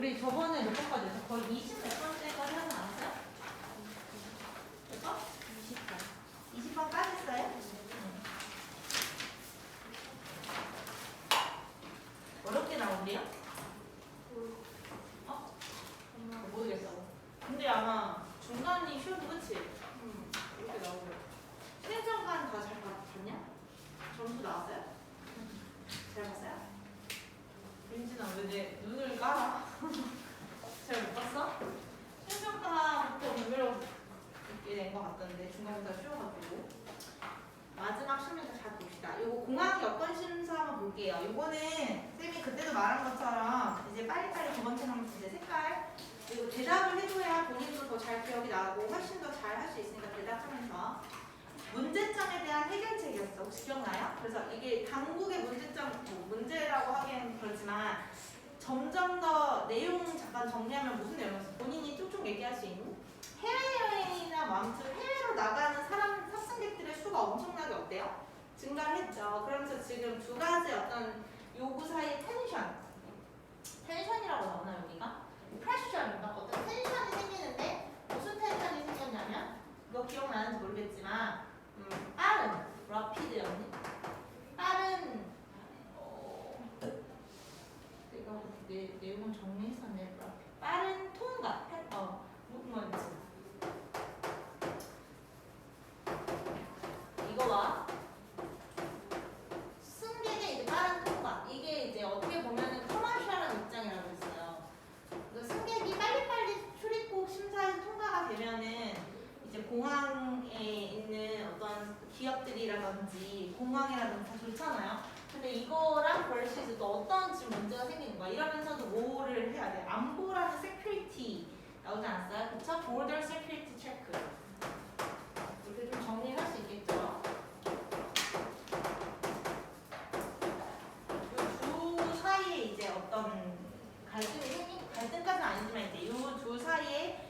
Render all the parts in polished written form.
우리 저번에 몇 번까지 했어? 거의 20 몇 번째까지 하지 않았어요? 몇 번? 20번. 20번까지 했어요? 어렵게 나오는데요? 모르겠어. 근데 아마 중간이 쉬워도 그치? 이렇게 나오고. 최저간 다 잘 봤냐? 점수 나왔어요? 잘 봤어요? 민진아 왜 내 눈을 깔아? 잘 못 봤어? 최저간부터 별로 있게 된 것 같던데 중간보다 쉬워가지고. 마지막 실문서 잘 봅시다. 이거 공학 여건 심사 한번 볼게요. 이거는 쌤이 그때도 말한 것처럼 이제 빨리빨리 두 번째 하면 이제 색깔 그리고 대답을 해줘야 본인도 더 잘 기억이 나고 훨씬 더 잘 할 수 있으니까 대답하면서 문제점에 대한 해결책이었어. 혹시 기억나요? 그래서 이게 당국의 문제점 문제라고 하기엔 그렇지만 점점 더 내용 잠깐 정리하면 무슨 내용이었어? 본인이 쭉쭉 얘기할 수 있는 해외여행이나 뭐 아무튼 해외로 나가는 사람 탑승객들의 수가 엄청나게 어때요? 증가를 했죠. 그러면서 지금 두 가지 어떤 요구 사이의 텐션이라고 나오나 여기가? 프레셔인가? 어떤 텐션이 생기는데 무슨 텐션이 생겼냐면 이거 기억나는지 모르겠지만 빠른 rapid였니? 빠른 내가 내용을 정리했었네. 빠른 통과 무브먼트 이거와 승객의 이제 빠른 통과 이게 이제 어떻게 보면은 커머셜한 입장이라고 했어요. 그래서 승객이 빨리빨리 출입국 심사에서 통과가 되면은 이제 공항에 있는 어떤 기업들이라든지 공항이라든지 다 좋잖아요. 근데 이거랑 versus 또 어떤 지금 문제가 생기는 거야. 이러면서도 뭐를 해야 돼? 안보라는 security 나오지 않았어요? 그쵸? border security check 이렇게 좀 정리를 할 수 있겠죠? 이 두 사이에 이제 어떤 갈등까지는 아니지만 이제 이 두 사이에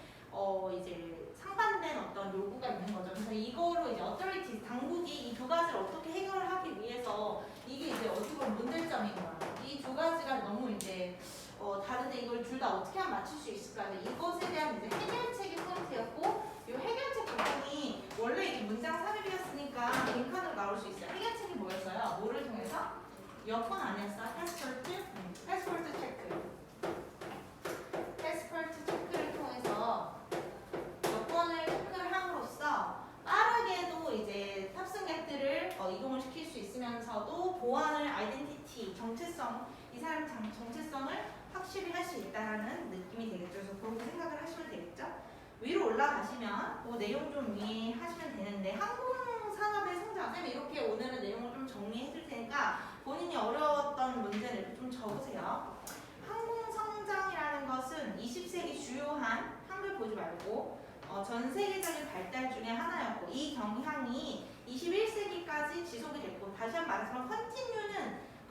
이제 상반된 어떤 요구가 있는 거죠. 그래서 이거로 이제 authority 당국이 이 두 가지를 어떻게 해결을 하기 위해서 이게 이제 어떻게 보면 문제점인 거야. 이 두 가지가 너무 이제 다른데 이걸 둘 다 어떻게 하면 맞출 수 있을까? 이것에 대한 이제 해결책이 포인트였고 이 해결책 부분이 원래 이게 문장 삽입이었으니까 빈칸으로 나올 수 있어요. 해결책이 뭐였어요? 뭐를 통해서? 여권 아니었어? 패스포트 체크. 패스포트 체크를 통해서 여권을 체크를 함으로써 빠르게도 이제 탑승객들을 이동을 시킬 수 있으면서도 보안을 아이덴티티, 정체성, 이 사람 정체성을 확실히 할 수 있다는 느낌이 되겠죠. 그래서 그렇게 생각을 하시면 되겠죠. 위로 올라가시면 그 내용 좀 이해하시면 되는데 항공산업의 성장, 쌤이 이렇게 오늘은 내용을 좀 정리해 줄 테니까 본인이 어려웠던 문제를 이렇게 좀 적으세요. 항공성장이라는 것은 20세기 주요한 한글 보지 말고 전 세계적인 발달 중에 하나였고 이 경향이 21세기까지 지속이 됐고 다시 한번 말하지만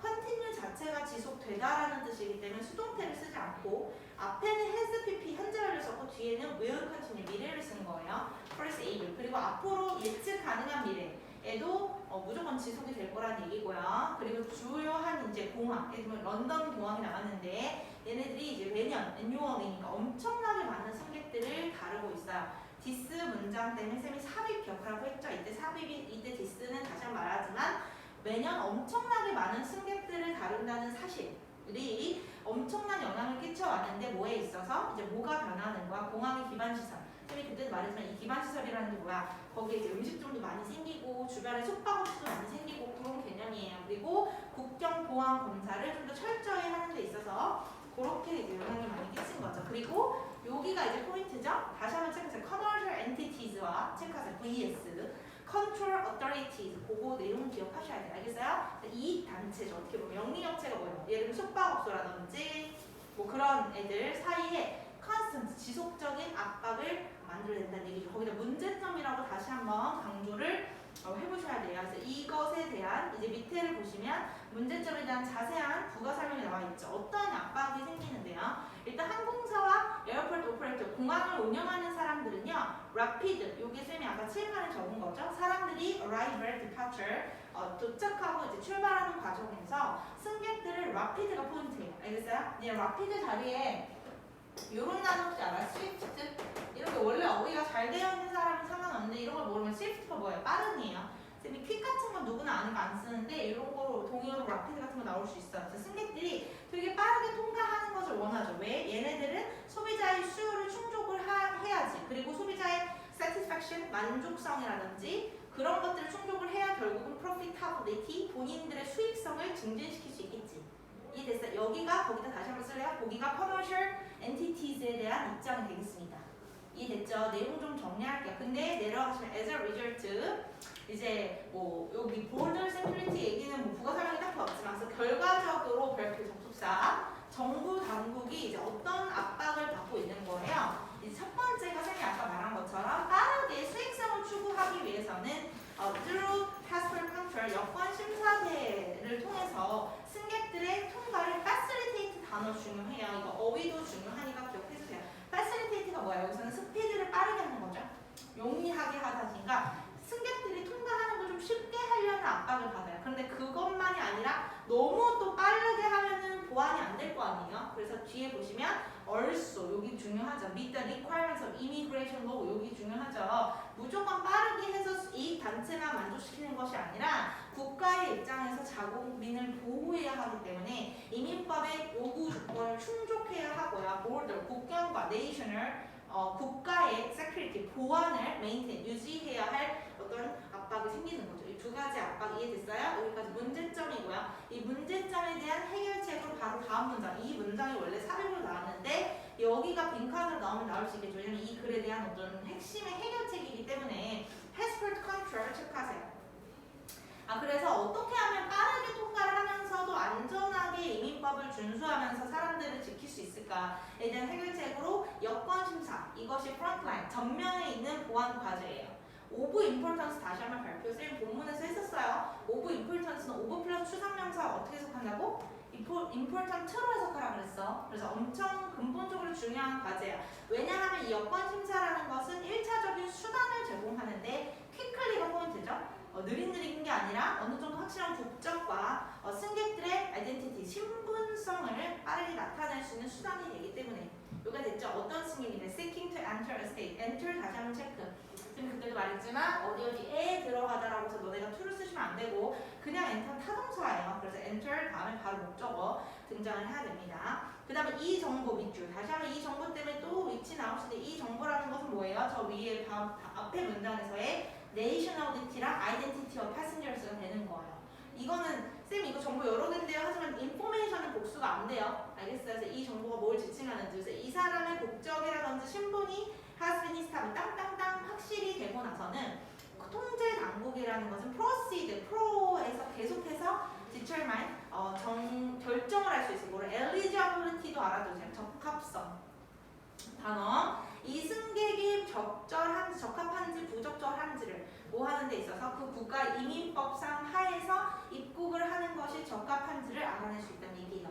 컨티뉴 자체가 지속되다라는 뜻이기 때문에 수동태를 쓰지 않고 앞에는 has pp 현재를 썼고 뒤에는 will continue 미래를 쓴 거예요. first able 그리고 앞으로 예측 가능한 미래에도 무조건 지속이 될 거라는 얘기고요. 그리고 주요한 이제 공항, 예를 들면 런던 공항이 나왔는데 얘네들이 이제 매년 annual이니까 엄청나게 많은 승객들을 다루고 있어요. 디스 문장 때문에 쌤이 삽입 기억하라고 했죠. 이때 디스는 다시 한번 말하지만 매년 엄청나게 많은 승객들을 다룬다는 사실이 엄청난 영향을 끼쳐왔는데 뭐에 있어서 이제 뭐가 변하는 거야? 공항의 기반시설. 쌤이 그때도 말했지만 이 기반시설이라는 게 뭐야? 거기에 이제 음식점도 많이 생기고 주변에 숙박업소도 많이 생기고 그런 개념이에요. 그리고 국경 보안 검사를 좀 더 철저히 하는 데 있어서 그렇게 이제 영향을 많이 끼친 거죠. 그리고 여기가 이제 포인트죠. 다시 한번 체크하세요. Commercial Entities와 체크하세요. VS Control Authorities 그거 내용 기억하셔야 돼요. 알겠어요? 이 단체죠. 어떻게 보면 영리업체가 뭐예요? 예를 들면 숙박업소라든지 뭐 그런 애들 사이에 constant 지속적인 압박을 만들어낸다는 얘기죠. 거기다 문제점이라고 다시 한번 강조를 해보셔야 돼요. 그래서 이것에 대한 이제 밑에를 보시면 문제점에 대한 자세한 부가 설명이 나와 있죠. 어떤 압박이 생기는데요. 일단 항공사와 에어포트 오퍼레이터 공항을 운영하는 사람들은요, rapid 요게 쌤이 아까 칠판에 적은 거죠. 사람들이 arrival, departure 도착하고 이제 출발하는 과정에서 승객들을 rapid가 포인트예요. 알겠어요? 이 rapid 자리에 요런 단어 혹시 알아? 스위프트? 이렇게 원래 어휘가 잘 되어 있는 사람은 상관없는데 이런 걸 모르면 스위프트가 뭐예요? 빠른이에요. 쌤이 퀵 같은 건 누구나 아는 거 안 쓰는데 이런 거로 동의어로 라피드 같은 거 나올 수 있어요. 그래서 승객들이 되게 빠르게 통과하는 것을 원하죠. 왜? 얘네들은 소비자의 수요를 충족을 해야지. 그리고 소비자의 satisfaction, 만족성이라든지 그런 것들을 충족을 해야 결국은 profitability, 본인들의 수익성을 증진시킬 수 있겠지. 이해됐어요? 여기가 거기다 다시 한번 쓸래요? 거기가 commercial entities에 대한 입장이 되겠습니다. 이해됐죠? 내용 좀 정리할게요. 근데 내려가시면 as a result 이제 뭐 여기 border security 얘기는 뭐 부가 설명이 딱히 없지만 그래서 결과적으로 별표 접속사 정부 당국이 이제 어떤 압박을 받고 있는 거예요. 이제 첫 번째가 쌤이 아까 말한 것처럼 빠르게 수익성을 추구하기 위해서는 through passport control 여권 심사대를 통해서 승객들의 통과를 facilitate 단어 중요해요. 이거 어휘도 중요하니까 기억해주세요. facilitate가 뭐야? 여기서는 스피드를 빠르게 하는 거죠. 용이하게 하다니까 승객들이 통과하는 걸 좀 쉽게 하려는 압박을 받아요. 그런데 그것만이 아니라 너무 또 빠르게 하면은 보완이 안 될 거 아니에요. 그래서 뒤에 보시면 also 여기 중요하죠. meet the requirements of immigration law 여기 중요하죠. 무조건 빠르게 해서 이익 단체만 만족시키는 것이 아니라 국가의 입장에서 자국민을 보호해야 하기 때문에 이민법의 요구 조건을 충족해야 하고요. border 국경과 national 국가의 security 보안을 maintain 유지해야 할 어떤 압박이 생기는 거죠. 이 두 가지 압박 이해됐어요? 여기까지 문제점이고요. 이 문제점에 대한 해결책으로 바로 다음 문장. 이 문장이 원래 삽입으로 나왔는데 여기가 빈칸으로 나오면 나올 수 있겠죠. 왜냐면 이 글에 대한 어떤 핵심의 해결책이기 때문에 passport control 체크하세요. 그래서 어떻게 하면 빠르게 통과를 하면서도 안전하게 이민법을 준수하면서 사람들을 지킬 수 있을까에 대한 해결책으로 여권 심사 이것이 프론트라인 전면에 있는 보안 과제예요. 오브 임포턴스 다시 한번 발표 쌤 본문에서 했었어요. 오브 임포턴스는 오브 플러스 추상명사 어떻게 해석한다고? 임포턴트로 해석하라 그랬어. 그래서 엄청 근본적으로 중요한 과제야. 왜냐하면 이 여권 심사라는 것은 1차적인 수단을 제공하는데 퀵클리가 포인트죠. 느릿느릿한 게 아니라 어느 정도 확실한 국적과 승객들의 아이덴티티, 신분성을 빠르게 나타낼 수 있는 수단이 되기 때문에 요가 됐죠? 어떤 승객인데 seeking to enter a state, enter 다시 한번 체크. 지금 그때도 말했지만 어디에 들어가다라고 해서 너네가 to를 쓰시면 안 되고 그냥 enter 타동사예요. 그래서 enter 다음에 바로 목적어 등장을 해야 됩니다. 그 다음에 이 정보 밑줄 다시 한번 이 정보 때문에 또 위치 나오시는데 이 정보라는 것은 뭐예요? 저 위에 앞에 문장에서의 nationality랑 identity of passengers가 되는 거예요. 이거는 쌤 이거 정보 여러 개인데요. 하지만 인포메이션은 복수가 안 돼요. 알겠어요? 그래서 이 정보가 뭘 지칭하는지 그래서 이 사람의 국적이라든지 신분이 has been established 땅땅땅 확실히 되고 나서는 통제 당국이라는 것은 proceed, pro에서 계속해서 determine 결정을 할 수 있어요. 뭐를 eligibility도 알아두세요. 적합성 단어. 이 승객이 적절한지 적합한지 부적절한지를 뭐 하는 데 있어서 그 국가 이민법상 하에서 입국을 하는 것이 적합한지를 알아낼 수 있다는 얘기예요.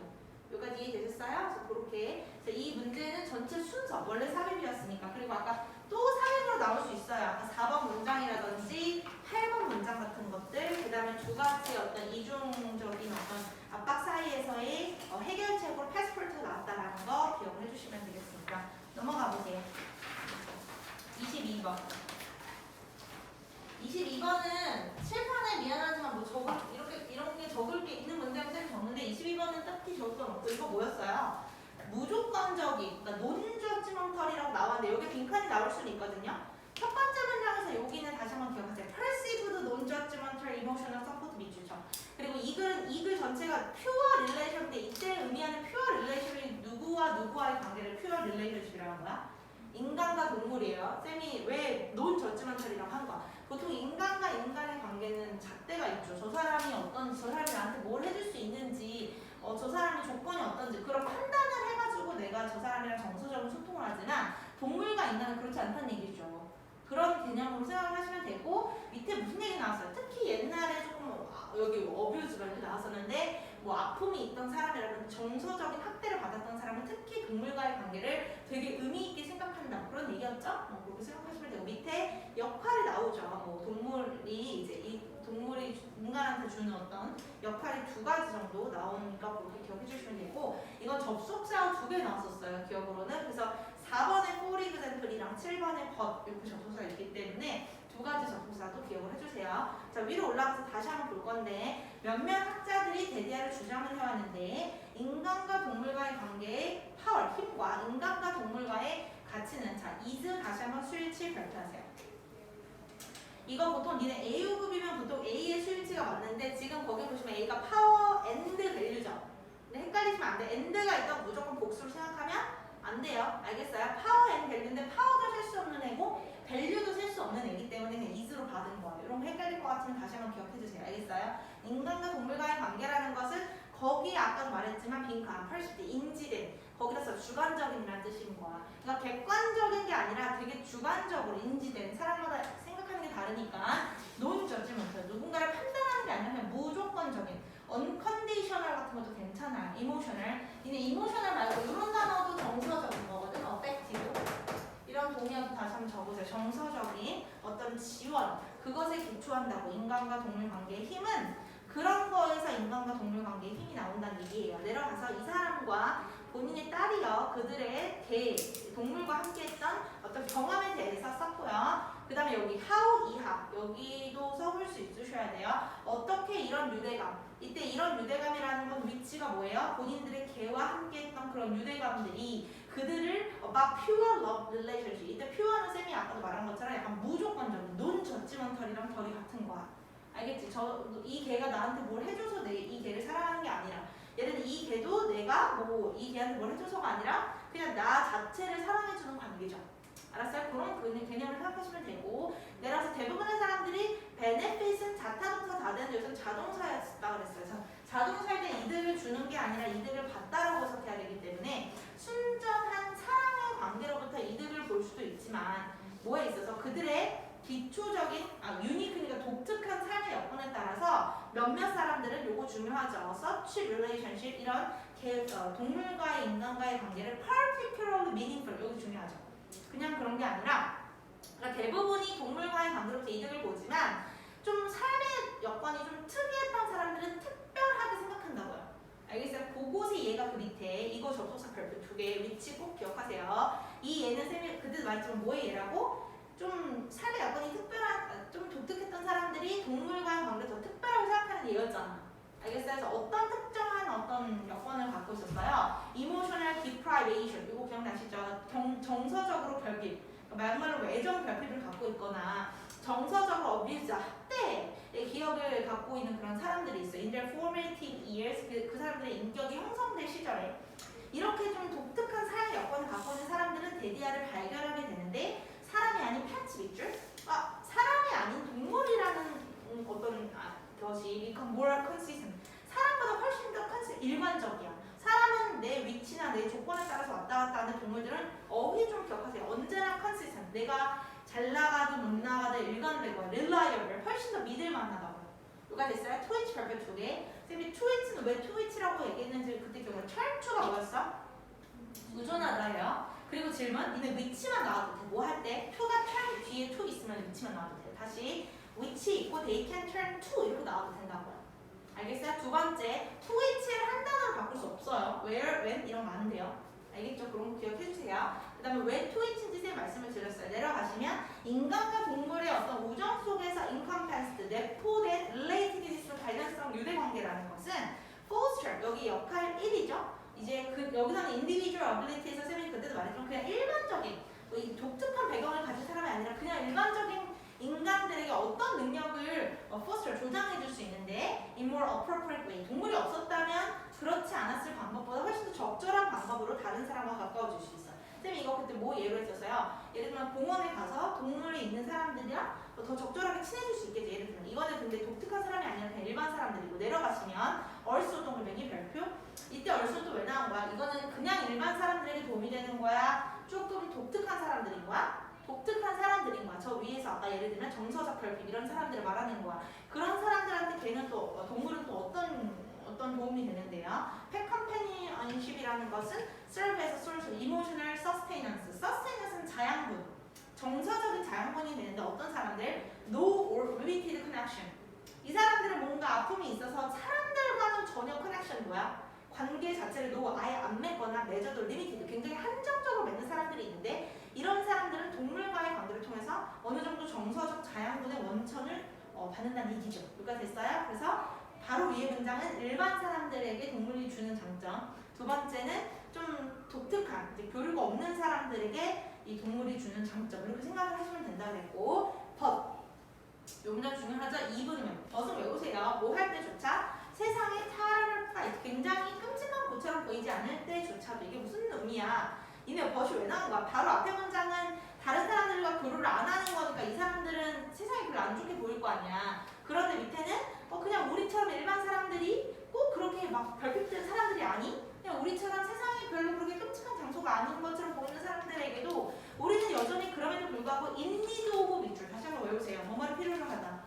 여기까지 이해되셨어요? 그래서 그렇게 이 문제는 전체 순서 원래 삽입이었으니까 그리고 아까 또 삽입으로 나올 수 있어요. 아까 4번 문장이라든지 8번 문장 같은 것들 그 다음에 두 가지 어떤 이중적인 어떤 압박 사이에서의 해결책으로 패스포트가 나왔다라는 거 기억을 해주시면 되겠습니다. 넘어가 보세요. 22번. 22번은 칠판에 미안하지만 뭐 이런 게 적을 게 있는 문장이 쌤 적는데 22번은 딱히 적을 건 없고 이거 뭐였어요? 무조건적인, 그러니까 논저지먼털이라고 나왔는데 여기 빈칸이 나올 수는 있거든요. 첫 번째 문장에서 여기는 다시 한번 기억하세요. perceived non-judgmental emotional support 밑줄쳐. 그리고 이 글 전체가 pure relation인데 이때 의미하는 pure relation이 누구와 누구와의 관계를 pure relationship이라고 하는 거야? 인간과 동물이에요. 쌤이 왜 논저지먼털이라고 한 거야? 보통 인간과 인간의 관계는 잣대가 있죠. 저 사람이 어떤지, 저 사람이 나한테 뭘 해줄 수 있는지, 저 사람의 조건이 어떤지 그런 판단을 해가지고 내가 저 사람이랑 정서적인 소통을 하지만 동물과 인간은 그렇지 않다는 얘기죠. 그런 개념으로 생각을 하시면 되고 밑에 무슨 얘기 나왔어요? 특히 옛날에 조금 여기 어뷰즈가 이렇게 나왔었는데 뭐 아픔이 있던 사람이라든지 정서적인 학대를 받았던 사람은 특히 동물과의 관계를 되게 의미 있게 생각한다 그런 얘기였죠? 그렇게 생각하시면 되고 밑에 역할이 나오죠. 뭐 동물이 이제 이 동물이 인간한테 주는 어떤 역할이 두 가지 정도 나오니까 그렇게 기억해 주시면 되고 이건 접속사가 두 개 나왔었어요. 기억으로는 그래서 but 이렇게 접속사가 있기 때문에 두 가지 접속사도 기억을 해주세요. 자, 위로 올라가서 다시 한번 볼 건데 몇몇 학자들이 대디아를 주장을 해왔는데 인간과 동물과의 관계의 파워, 힘과 인간과 동물과의 가치는 자, is 다시 한번 수일치 발표하세요. 이거 보통 니네 A급이면 보통 A의 수일치가 맞는데 지금 거기 보시면 A가 파워 and 밸류죠. 근데 헷갈리시면 안 돼. and가 있다고 무조건 복수로 생각하면 안 돼요. 알겠어요? 파워 and 밸류인데 파워도 셀 수 없는 애고 밸류도 셀 수 없는 애기 때문에 그냥 is로 받은 거예요. 이런 거 헷갈릴 것 같으면 다시 한번 기억해 주세요. 알겠어요? 인간과 동물과의 관계라는 것은 거기 아까도 말했지만 빈칸, 펄시티, 인지된 거기서 주관적인이라는 뜻인 거야. 그러니까 객관적인 게 아니라 되게 주관적으로 인지된 사람마다 생각하는 게 다르니까 논저지먼트 누군가를 판단하는 게 아니라 그냥 무조건적인 unconditional 같은 것도 괜찮아요. emotional. 이제 emotional 말고 이런 단어도 정서적인 거거든. affective. 이런 동의어도 다시 한번 적으세요. 정서적인 어떤 지원 그것에 기초한다고 인간과 동물 관계의 힘은 그런 거에서 인간과 동물 관계의 힘이 나온다는 얘기예요. 내려가서 이 사람과 본인의 딸이요. 그들의 동물과 함께했던 어떤 경험에 대해서 썼고요. 그 다음에 여기 how 이하 여기도 써볼 수 있으셔야 돼요. 어떻게 이런 유대감 이때 이런 유대감이라는 건 위치가 뭐예요? 본인들의 개와 함께했던 그런 유대감들이 그들을 about pure love relationship 이때 pure는 쌤이 아까도 말한 것처럼 약간 무조건적인 논저지먼털이랑 덜이 같은 거야. 알겠지? 이 개가 나한테 뭘 해줘서 이 개를 사랑하는 게 아니라 예를 들어 이 개도 내가 뭐 이 개한테 뭘 해줘서가 아니라 그냥 나 자체를 사랑해주는 관계죠. 알았어요? 그런 개념을 생각하시면 되고 내려서 대부분의 사람들이 베네핏은 자타동사 다 되는데 여기서 자동사였다 그랬어요. 자동사일 때 이득을 주는 게 아니라 이득을 받다라고 해석해야 되기 때문에 순전한 사랑의 관계로부터 이득을 볼 수도 있지만 뭐에 있어서 그들의 기초적인 유니크니까 독특한 삶의 여건에 따라서 몇몇 사람들은 요거 중요하죠. such relationship 이런 동물과의 인간과의 관계를 particularly meaningful 여기 중요하죠. 그냥 그런 게 아니라 그러니까 대부분이 동물과의 관계로부터 이득을 보지만 좀 삶의 여건이 좀 특이했던 사람들은 특별하게 생각한다고요. 알겠어요? 그곳이 얘가 그 밑에 이거 접속사 별표 2개 위치 꼭 기억하세요. 이 얘는 쌤이 그때 말했지만 뭐의 얘라고? 좀 삶의 여건이 특별한, 좀 독특했던 사람들이 동물과의 관계를 더 특별하게 생각하는 얘였잖아. 알겠어요? 그래서 어떤 특정한 어떤 여건을 갖고 있었어요? emotional deprivation 이거 기억나시죠? 정서적으로 결핍 말말로 애정 결핍을 갖고 있거나 정서적으로 abuse, 학대의 기억을 갖고 있는 그런 사람들이 있어요. in their formative years 그 사람들의 인격이 형성될 시절에 이렇게 좀 독특한 삶의 여건을 갖고 있는 사람들은 데디아를 발견하게 되는데 사람이 아닌 펫 밑줄? 사람이 아닌 동물이라는 어떤 것이 become more consistent. 사람보다 훨씬 더 일관적이야. 사람은 내 위치나 내 조건에 따라서 왔다 갔다 하는 동물들은 어휘 좀 기억하세요. 언제나 consistent. 내가 잘 나가든 못 나가든 일관되고 reliable. 훨씬 더 믿을만하다고요. 누가 됐어요? 트위치 별표 2개. 쌤이 트위치는 왜 트위치라고 얘기했는지 그때 기억나. 철추가 뭐였어? 의존하다예요. 그리고 질문, 니네 위치만 나와도 돼. 뭐 할 때? to가 turn 뒤에 to 있으면 위치만 나와도 돼. 다시 위치 있고 they can turn to 이렇게 나와도 된다고요. 알겠어요? 두 번째, to 위치를 한 단어로 바꿀 수 없어요. where, when 이런 거 안 돼요. 알겠죠? 그런 거 기억해주세요. 그 다음에 왜 to 위치인지 쌤 말씀을 드렸어요. 내려가시면 인간과 동물의 어떤 우정 속에서 encompassed, 내포된 relatedness로 관련성 유대관계라는 것은 foster, 여기 역할 1이죠. 이제 여기서는 individual ability에서 쌤이 그때도 말했지만 그냥 일반적인 이 독특한 배경을 가진 사람이 아니라 그냥 일반적인 인간들에게 어떤 능력을 foster 조장해 줄 수 있는데 in more appropriate way 동물이 없었다면 그렇지 않았을 방법보다 훨씬 더 적절한 방법으로 다른 사람과 가까워질 수 있어. 쌤이 이거 그때 뭐 예로 했었어요? 예를 들면 공원에 가서 동물이 있는 사람들이랑 더 적절하게 친해질 수 있겠죠. 예를 들면 이거는 근데 독특한 사람이 아니라 그냥 일반 사람들이고 내려가시면 얼쏘 동물뱅이 별표 이때 얼쏘도 왜 나온 거야? 이거는 그냥 일반 사람들에게 도움이 되는 거야? 조금 독특한 사람들인 거야? 독특한 사람들인 거야. 저 위에서 아까 예를 들면 정서적 결핍 이런 사람들을 말하는 거야. 그런 사람들한테 걔는 또 동물은 또 어떤 도움이 되는데요. 펫 컴패니언십이라는 것은 serve에서 source, emotional sustenance. sustenance는 자양분, 정서적인 자양분이 되는데 어떤 사람들? no or limited connection. 이 사람들은 뭔가 아픔이 있어서 사람들과는 전혀 커넥션이 뭐야? 관계 자체를 아예 안 맺거나 맺어도 리미티드 굉장히 한정적으로 맺는 사람들이 있는데 이런 사람들은 동물과의 관계를 부분의 원천을 받는다는 얘기죠. 이해가 됐어요? 그래서 바로 위의 문장은 일반 사람들에게 동물이 주는 장점. 두 번째는 좀 독특한, 이제 교류가 없는 사람들에게 이 동물이 주는 장점. 이렇게 생각을 하시면 된다고 했고, but. 요 문장 중요하죠? 2번이면 벗은 외우세요. 뭐 할 때조차 세상에 타르가 굉장히 끔찍한 것처럼 보이지 않을 때조차도 이게 무슨 의미야? 니네 벗이 왜 나온 거야? 바로 앞에 문장은 다른 사람들과 교류를 안 하는 거니까 이 사람들은 세상이 별로 안 좋게 보일 거 아니야. 그런데 밑에는 그냥 우리처럼 일반 사람들이 꼭 그렇게 막 별빛된 사람들이 아니? 그냥 우리처럼 세상이 별로 그렇게 끔찍한 장소가 아닌 것처럼 보이는 사람들에게도 우리는 여전히 그럼에도 불구하고 in need of 밑줄 다시 한번 외우세요. 뭐뭐를 필요로 하다.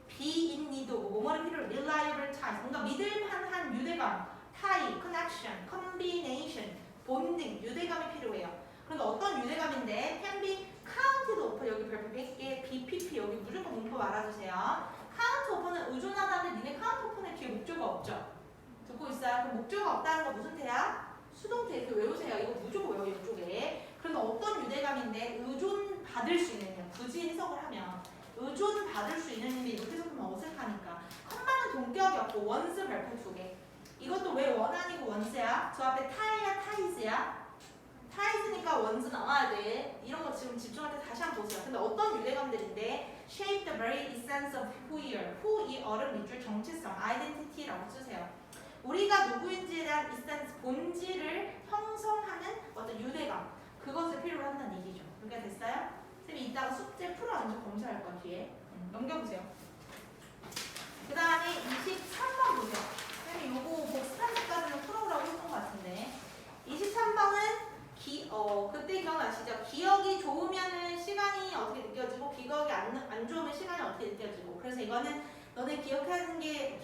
be in need of 뭐뭐를 필요로 reliable ties 뭔가 믿을만한 유대감, tie, connection, combination, bonding 유대감이 필요해요. 그런데 어떤 유대감인데 can be counted upon 여기 별표 100개 BPP 여기 무조건 문법 알아주세요. count upon은 의존하다는데 니네 count upon에 뒤에 목조가 없죠? 듣고 있어요? 그럼 목조가 없다는 거 무슨 태야? 수동태 이렇게 외우세요. 이거 무조건 외워 이쪽에. 그런데 어떤 유대감인데 의존받을 수 있는 굳이 해석을 하면 의존받을 수 있는 이렇게 해석하면 어색하니까 컴마는 동격이었고 원스 별표 2개. 이것도 왜 원 아니고 원스야? 저 앞에 타이야 타이즈야? 타이즈니까 원스 나와야 돼. 이런 거 지금 집중할 때 다시 한번 보세요. 근데 어떤 유대감들인데 shape the very essence of who you are. who 이 어른 밑줄 정체성, identity라고 쓰세요. 우리가 누구인지에 대한 essence, 본질을 형성하는 어떤 유대감. 그것을 필요로 한다는 얘기죠. 그렇게 됐어요? 쌤이 이따가 숙제 풀어가면서 검사할 거야 뒤에. 넘겨보세요. 그 다음에 23번 보세요. 쌤이 요거 복습한까지는 풀어오라고 했던 것 같은데 23번은 그때 기억나시죠? 기억이 좋으면 시간이 어떻게 느껴지고 기억이 안 좋으면 시간이 어떻게 느껴지고 그래서 이거는 너네 기억해야 되는 게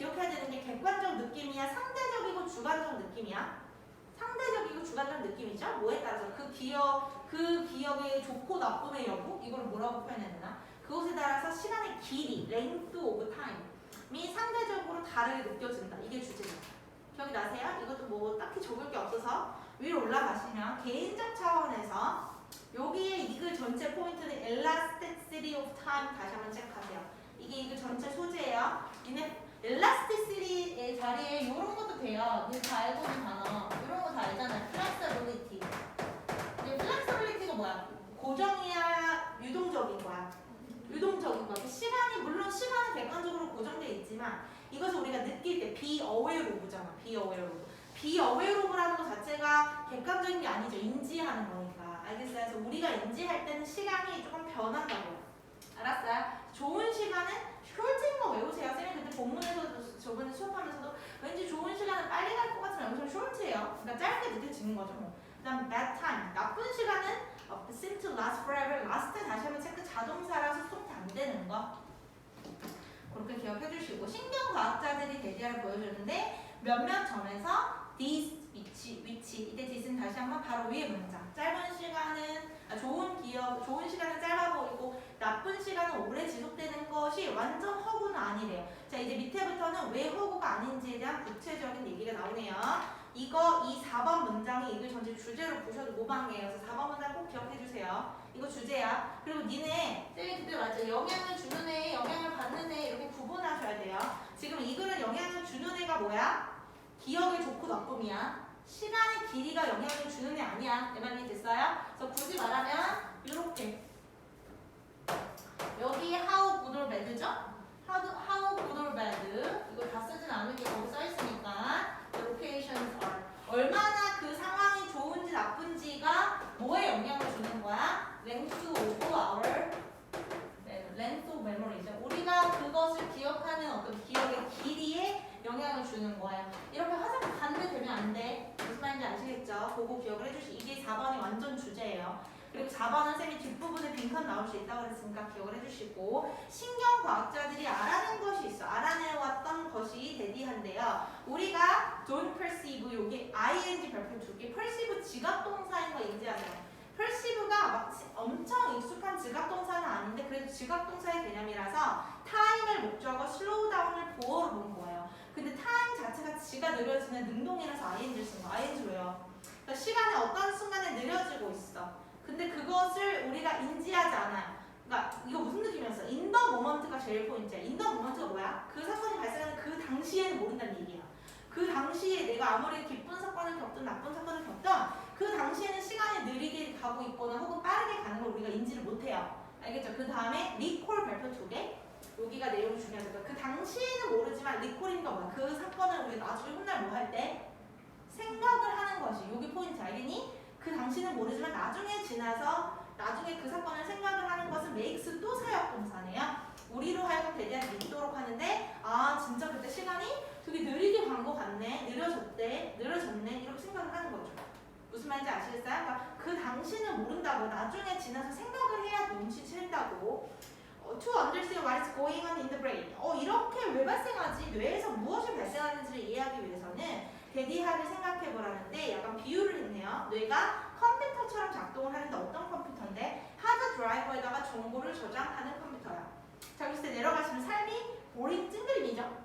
객관적 느낌이야? 상대적이고 주관적 느낌이야? 상대적이고 주관적 느낌이죠? 뭐에 따라서 그 기억의 좋고 나쁨의 여부? 이걸 뭐라고 표현해야 되나? 그것에 따라서 시간의 길이, length of time이 상대적으로 다르게 느껴진다. 이게 주제죠. 기억이 나세요? 이것도 뭐 딱히 적을 게 없어서 위로 올라가시면 개인적 차원에서 여기에 이글 전체 포인트는 elasticity of time 다시 한번 체크하세요. 이게 이글 전체 소재예요. 얘네 elastic이의 자리에 이런 것도 돼요. 이거 다 알고 있는 단어. 이런 거 다 알잖아요. flexibility. 이제 flexibility가 뭐야? 고정이야? 유동적인 거야? 유동적인 거야. 시간이 물론 시간은 객관적으로 고정되어 있지만 이것을 우리가 느낄 때 be aware of잖아. be aware of. be aware of라는 것 자체가 객관적인 게 아니죠. 인지하는 거니까. 알겠어요? 그래서 우리가 인지할 때는 시간이 조금 변한다고요. 알았어요? 좋은 시간은 숄트인 거 외우세요. 쌤이 그때 본문에서도 저번에 수업하면서도 왠지 좋은 시간은 빨리 갈 것 같으면 여기서 숄트예요. 그러니까 짧게 느껴지는 거죠. 뭐. 그 다음 bad time. 나쁜 시간은 seem to last forever. last 다시 한번 체크 자동사라서 수동태 안 되는 거. 그렇게 기억해 주시고 신경과학자들이 대디아를 보여줬는데 몇몇 점에서 this 위치 이때 this는 다시 한번 바로 위에 문장. 짧은 시간은 좋은 시간은 짧아 보이고 나쁜 시간은 오래 지속되는 것이 완전 허구는 아니래요. 자 이제 밑에부터는 왜 허구가 아닌지에 대한 구체적인 얘기가 나오네요. 이 4번 문장이 이걸 전체 주제로 보셔도 무방해요. 그래서 4번 문장 꼭 기억해 주세요. 이거 주제야. 그리고 니네 쌤이 그때 말했죠. 영향을 주는 애, 영향을 받는 애 이렇게 구분하셔야 돼요. 지금 이 글은 영향을 주는 애가 뭐야? 기억이 좋고 나쁨이야. 시간의 길이가 영향을 주는 애 아니야. 내 말이 됐어요? 그래서 굳이 말하면 이렇게 여기 how good or bad죠? how good or bad 이거 다 쓰진 않은 게 거기 써 있으니까 the locations are 얼마나 그 상황이 좋은지 나쁜지가 뭐에 영향을 주는 거야? length of our length of memory죠. 우리가 그것을 기억하는 어떤 기억의 길이에 영향을 주는 거예요. 이렇게 화장 반대되면 안 돼. 무슨 말인지 아시겠죠? 그거 기억을 해주시. 이게 4번이 완전 주제예요. 그리고 4번은 쌤이 뒷부분에 빈칸 나올 수 있다고 그랬으니까 기억을 해주시고 신경과학자들이 알아낸 것이 있어. 알아내왔던 것이 대디한데요. 우리가 don't perceive 여기 ing 별표 2개 perceive 지각동사인 거 인지하세요. perceive가 막 엄청 익숙한 지각동사는 아닌데 그래도 지각동사의 개념이라서 타임을 목적어 슬로우다운을 보어로 본 거예요. 근데 타임 자체가 지가 느려지는 능동이라서 ing를 쓴 거. ing 왜요? 그러니까 시간이 어떤 순간에 느려지고 있어. 근데 그것을 우리가 인지하지 않아요. 그러니까 이거 무슨 느낌이었어? in the moment가 제일 포인트야. in the moment가 뭐야? 그 사건이 발생하는 그 당시에는 모른다는 얘기야. 그 당시에 내가 아무리 기쁜 사건을 겪든 나쁜 사건을 겪든 그 당시에는 시간이 느리게 가고 있거나 혹은 빠르게 가는 걸 우리가 인지를 못해요. 알겠죠? 그 다음에 리콜 발표 2개. 여기가 내용이 중요하니까 그 당시에는 모르지만 리콜이니까 뭐야? 그 사건을 우리가 나중에 훗날 뭐 할 때 생각을 하는 것이 여기 포인트 알겠니? 그 당시는 모르지만 나중에 지나서 나중에 그 사건을 생각을 하는 것은 makes 또 사역동사네요. 우리로 하여금 대대한 믿도록 하는데 아 진짜 그때 시간이 되게 느리게 간 것 같네, 늘어졌네 이렇게 생각을 하는 거죠. 무슨 말인지 아시겠어요? 그러니까 그 당시는 모른다고 나중에 지나서 생각을 해야 눈치챈다고. To understand what is going on in the brain. 이렇게 왜 발생하지? 뇌에서 무엇이 발생하는지를 이해하기 위해서는 대디하를 생각해 보라는데 약간 비유를 했네요. 뇌가 컴퓨터처럼 작동을 하는데 어떤 컴퓨터인데 하드 드라이버에다가 정보를 저장하는 컴퓨터야. 자, 그래서 내려가시면 삶이 보링 찡그림이죠.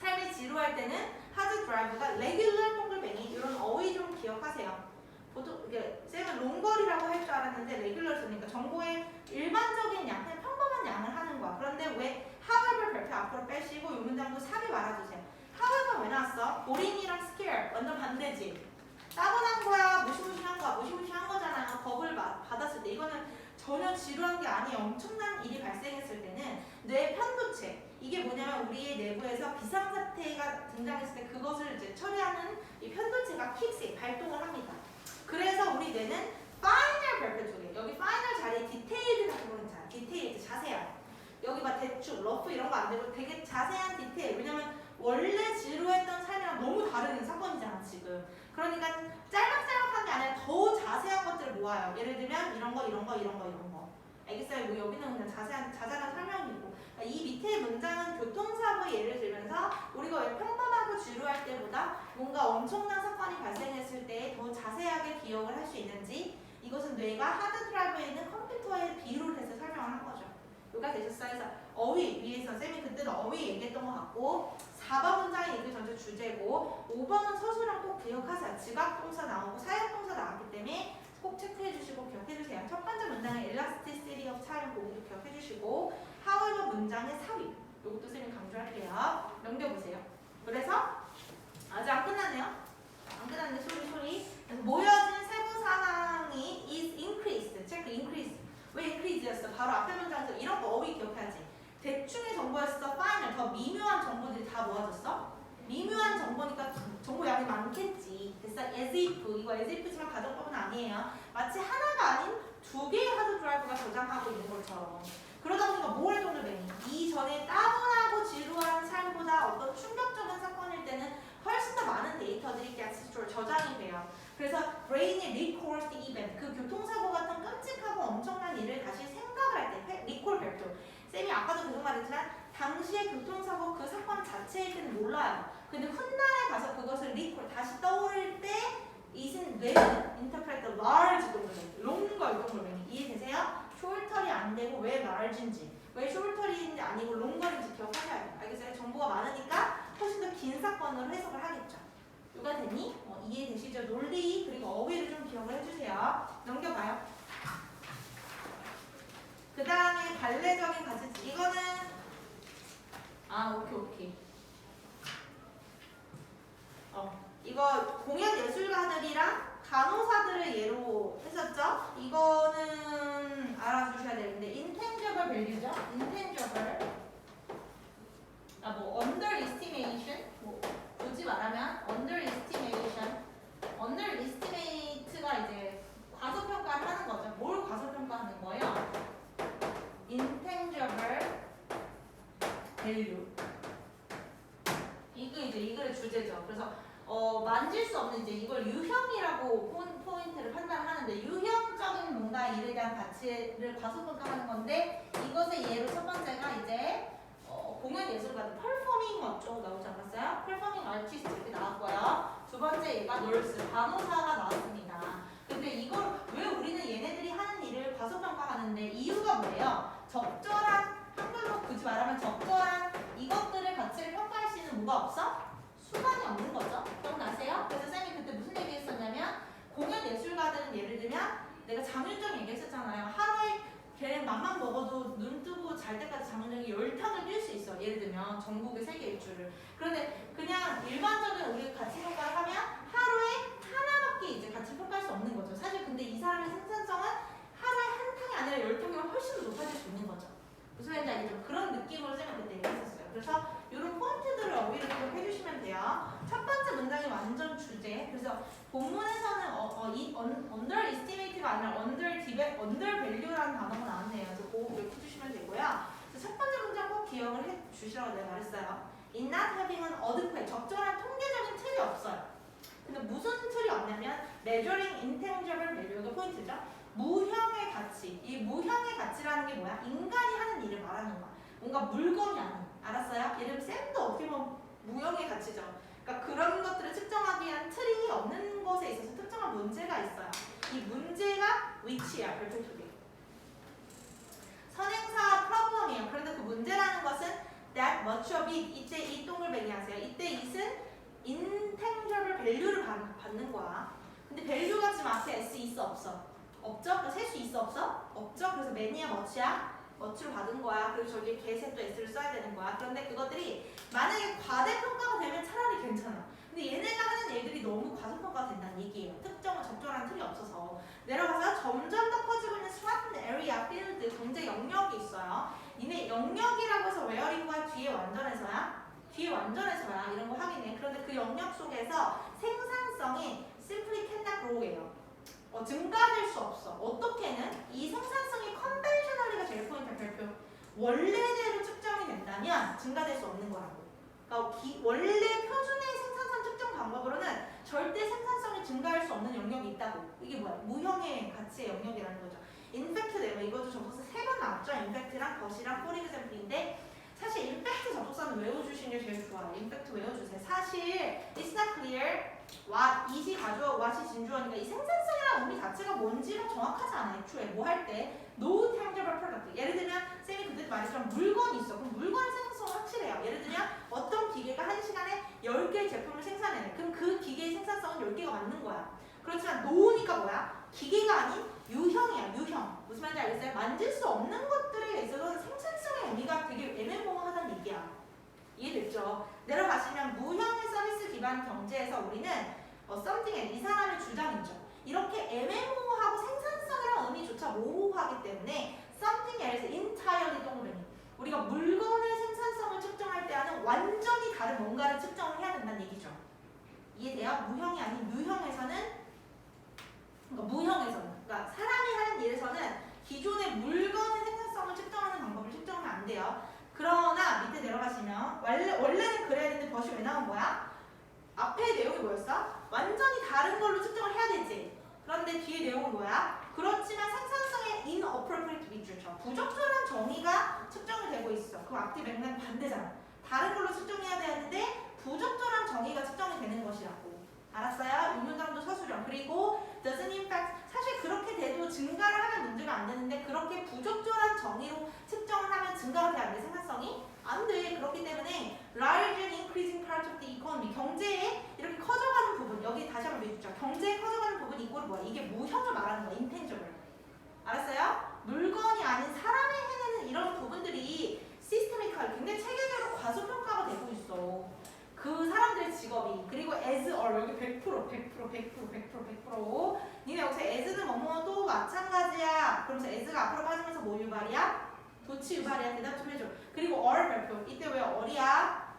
삶이 지루할 때는 하드 드라이브가 레귤러 동글뱅이 이런 어휘 좀 기억하세요. 보통 이게 쌤은 롱거리라고 할 줄 알았는데 레귤러 쓰니까 정보의 일반적인 양, 그냥 평범한 양을 하는 거야. 그런데 왜 however 별표 앞으로 빼시고 이 문장도 삽입 알아두세요. however 왜 나왔어? boring이랑 scare 완전 반대지. 따분한 거야, 무시무시한 거야, 무시무시한 거잖아. 겁을 받았을 때 이거는 전혀 지루한 게 아니에요. 엄청난 일이 발생했을 때는 뇌 편도체 이게 뭐냐면 우리의 내부에서 비상사태가 등장했을 때 그것을 이제 처리하는 이 편도체가 킥스 발동을 합니다. 그래서 우리 뇌는 파이널 별표 2개. 여기 파이널 자리에 디테일드 같은 거는 자, 디테일드 자세한. 여기 막 대충 러프 이런 거 안 되고 되게 자세한 디테일. 왜냐면 원래 지루했던 삶이랑 너무 다른 사건이잖아 지금. 그러니까 짤막짤막한 게 아니라 더 자세한 것들을 모아요. 예를 들면 이런 거. 알겠어요? 뭐 여기는 그냥 자잘한 설명이고. 그러니까 이 밑에 문장은 교통사고 예를 들면서 우리가 왜 평범하고 지루할 때보다 뭔가 엄청난 사건이 발생했을 때 더 자세하게 기억을 할 수 있는지 이것은 뇌가 하드 드라이브에 있는 컴퓨터에 비유를 해서 설명을 한 거죠. 요가 되셨어요? 그래서 어휘 위에서 쌤이 그때도 어휘 얘기했던 것 같고 4번 문장이 이게 전체 주제고 5번은 서술형 꼭 기억하세요. 지각동사 나오고 사역동사 나왔기 때문에 꼭 체크해주시고 기억해주세요. 첫 번째 문장은 elasticity of time 보고도 기억해주시고 however 문장의 삽입 이것도 쌤이 강조할게요. 넘겨보세요. 그래서 아직 안 끝났네요. 안 끝났는데 소리. 그래서 모여진 세부 상황이 is increased. 체크 increase. 왜 increase였어? 바로 앞에 문장에서 이런 거 어휘 기억해야지. 대충의 정보였어. final. 더 미묘한 정보들이 다 모아졌어. 미묘한 정보니까 정보 양이 많겠지. 됐어? as if. 이거 as if지만 가정법은 아니에요. 마치 하나가 아닌 2개의 하드 드라이브가 저장하고 있는 것처럼. 그러다 보니까 뭘 동글뱅이. 이전에 따분하고 지루한 삶보다 어떤 충격적인 사건일 때는 훨씬 더 많은 데이터들이 gets stored, 저장이 돼요. 그래서 brain이 recalls the event. 그 교통사고 같은 끔찍하고 엄청난 일을 다시 생각을 할 때 recall 발표. 쌤이 아까도 계속 말했지만 당시의 교통사고 그 사건 자체일 때는 몰라요. 근데 훗날에 가서 그것을 recall 다시 떠오를 때 이는 뇌는 interpret the large 동물뱅이, 롱걸 동물뱅이 이해되세요? 숄털이 안 되고 왜 large인지, 왜 숄털인지 아니고 롱걸인지 기억하셔야 돼요. 알겠어요? 정보가 많으니까 훨씬 더 긴 사건으로 해석을 하겠죠. 요가 되니? 이해되시죠? 논리 그리고 어휘를 좀 기억을 해주세요. 넘겨봐요. 그 다음에 관례적인 가치지. 이거는 오케이. 이거 공연 예술가들이랑 간호사들을 예로 했었죠? 이거는 알아주셔야 되는데 intangible value죠? intangible underestimation 굳이 말하면 underestimate가 이제 과소평가를 하는 거죠. 뭘 과소평가하는 거예요? intangible value 이거의 주제죠. 그래서 만질 수 없는 이제 이걸 유형이라고 포인트를 판단하는데 유형적인 뭔가 일에 대한 가치를 과소평가하는 건데 이것의 예로 첫 번째가 이제 공연 예술가들 performing 어쩌고 나오지 않았어요? performing artist 이렇게 나왔고요. 두 번째 얘가 nurse 간호사가 나왔습니다. 근데 이걸 왜 우리는 얘네들이 하는 일을 과소평가하는데 이유가 뭐예요? 적절한 한글로 굳이 말하면 적절한 이것들의 가치를 평가할 수 있는 뭐가 없어? 수단이 없는 거죠. 기억나세요? 그래서 쌤이 그때 무슨 얘기 했었냐면 공연 예술가들은 예를 들면 내가 장윤정 얘기했었잖아요. 하루에 걔는 맘만 먹어도 눈 뜨고 잘 때까지 장문정이 10탕을 뛸 수 있어. 예를 들면 전국의 세계 일주를. 그런데 그냥 일반적인 우리 가치 평가를 하면 하루에 하나밖에 이제 가치 평가할 수 없는 거죠. 사실 근데 이 사람의 생산성은 하루에 한 탕이 아니라 10탕이면 훨씬 더 높아질 수 있는 거죠. 무슨 말인지 알겠죠? 그런 느낌으로 쌤이 그때 얘기했었어요. 그래서 이런 포인트들을 어휘를 기억해 주시면 돼요. 첫 번째 문장이 완전 주제. 그래서 본문에서는 underestimate가 아니라 undervalue라는 단어가 나왔네요. 그래서 그거 기억해 주시면 되고요. 첫 번째 문장 꼭 기억을 해 주시라고 내가 말했어요. In not having an adequate, 적절한 통계적인 틀이 없어요. 근데 무슨 틀이 없냐면 measuring intangible value가 포인트죠. 무형의 가치. 이 무형의 가치라는 게 뭐야? 인간이 하는 일을 말하는 거야. 뭔가 물건이 아닌. 알았어요? 예를 들면 쌤도 어떻게 보면 무형의 가치죠. 그러니까 그런 것들을 측정하기 위한 틀이 없는 것에 있어서 특정한 문제가 있어요. 이 문제가 위치야. 별표 두 개. 선행사 problem이에요. 그런데 그 문제라는 것은 that much of it. 이때 이 동글뱅이 하세요. 이때 it은 intangible value를 받는 거야. 근데 value가 지금 앞에 s 있어 없어? 없죠? 그러니까 셀 수 있어 없어? 없죠? 그래서 many야 much야? much로 받은 거야. 그리고 저기 개세 또 s를 써야 되는 거야. 그런데 그것들이 만약에 과대평가가 되면 차라리 괜찮아. 근데 얘네가 하는 일들이 너무 과소평가가 된다는 얘기예요. 특정한 적절한 틀이 없어서. 내려가서 점점 더 커지고 있는 스마트 에리아, 필드, 경제 영역이 있어요. 니네 영역이라고 해서 웨어링과 뒤에 완전해서야? 뒤에 완전해서야 이런 거 확인해. 그런데 그 영역 속에서 생산성이 simply cannot grow예요. 증가될 수 없어. 어떻게는? 이 생산성이 컨벤셔널리가 제일 포인트야. 별표. 원래대로 측정이 된다면 증가될 수 없는 거라고. 그러니까 원래 표준의 생산성 측정 방법으로는 절대 생산성이 증가할 수 없는 영역이 있다고. 이게 뭐야? 무형의 가치의 영역이라는 거죠. 인팩트 내가 이것도 접속사 3번 나왔죠? 인팩트랑 것이랑 for example인데 사실 인팩트 접속사는 외워주시는 게 제일 좋아요. 인팩트 외워주세요. 사실 it's not clear what, it이 가주어, what이 진주어니까 이 생산성이라는 의미 자체가 뭔지가 정확하지 않아. 애초에 뭐 할 때 no tangible product. 예를 들면 쌤이 그때 말했지만 물건이 있어. 그럼 물건의 생산성은 확실해요. 예를 들면 어떤 기계가 1시간에 10개의 제품을 생산해내. 그럼 그 기계의 생산성은 10개가 맞는 거야. 그렇지만 노우니까 뭐야? 기계가 아닌 유형이야. 유형. 무슨 말인지 알겠어요? 만질 수 없는 것들에 있어서 생산성의 의미가 되게 애매모호하다는 얘기야. 이해됐죠? 내려가시면 무형의 서비스 기반 경제에서 우리는 something, 이 사람의 주장이죠. 이렇게 애매모호하고 생산성이라는 의미조차 모호하기 때문에 something else entirely 동그라미. 우리가 물건의 생산성을 측정할 때와는 완전히 다른 뭔가를 측정을 해야 된다는 얘기죠. 이해돼요? 무형이 아닌 유형에서는 그러니까 사람이 하는 일에서는 기존의 물건의 생산성을 측정하는 방법을 측정하면 안 돼요. 그러나 밑에 내려가시면 원래는 그래야 되는데 벗이 왜 나온 거야? 앞에 내용이 뭐였어? 완전히 다른 걸로 측정을 해야 되지. 그런데 뒤에 내용은 뭐야? 그렇지만 생산성의 inappropriate measure, 부적절한 정의가 측정이 되고 있어. 그럼 앞뒤 맥락은 반대잖아. 다른 걸로 측정해야 되는데 부적절한 정의가 측정이 되는 것이라고. 알았어요? 이 문장도 서술형. 그리고 doesn't in fact, 사실 그렇게 돼도 증가를 하면 문제가 안 되는데 그렇게 부적절한 정의로 측정을 하면 증가가 돼야 돼. 생산성이 안 돼. 그렇기 때문에 large and increasing part of the economy, 경제에 이렇게 커져가는 부분, 여기 다시 한번 해주죠. 경제에 커져가는 부분 이꼴은 뭐야? 이게 무형을 말하는 거야. intangible. 알았어요? 물건이 아닌 사람이 해내는 이런 부분들이 시스테미컬, 굉장히 체계적으로 과소평가가 되고 있어. 그 사람들의 직업이. 그리고 as or 여기 100% 니네 여기서 as는 뭐뭐도 마찬가지야. 그러면서 as가 앞으로 빠지면서 뭐 유발이야? 도치 유발이야. 대답 좀 해줘. 그리고 or 발표. 이때 왜 or이야?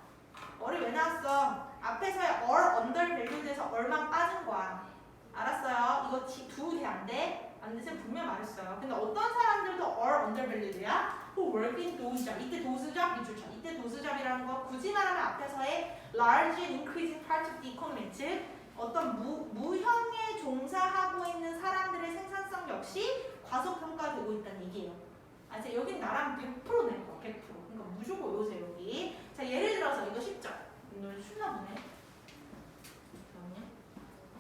or이 왜 나왔어? 앞에서의 or undervalued에서 or만 빠진 거야. 알았어요? 이거 두 대 안 돼? 안 돼. 쌤 분명 말했어요. 근데 어떤 사람들도 or undervalued야? working does죠. 이때 도스잡 이주죠. 이때 도스잡이라는 거 굳이 말하면 앞에서의 large and increasing part of the economy, 즉 어떤 무형에 종사하고 있는 사람들의 생산성 역시 과소평가되고 있다는 얘기예요. 자, 여긴 나랑 100% 낼 거야. 100%. 그러니까 무조건 외우세요 여기. 자, 예를 들어서 이거 쉽죠? 오늘 쉽나 보네. 잠깐만요.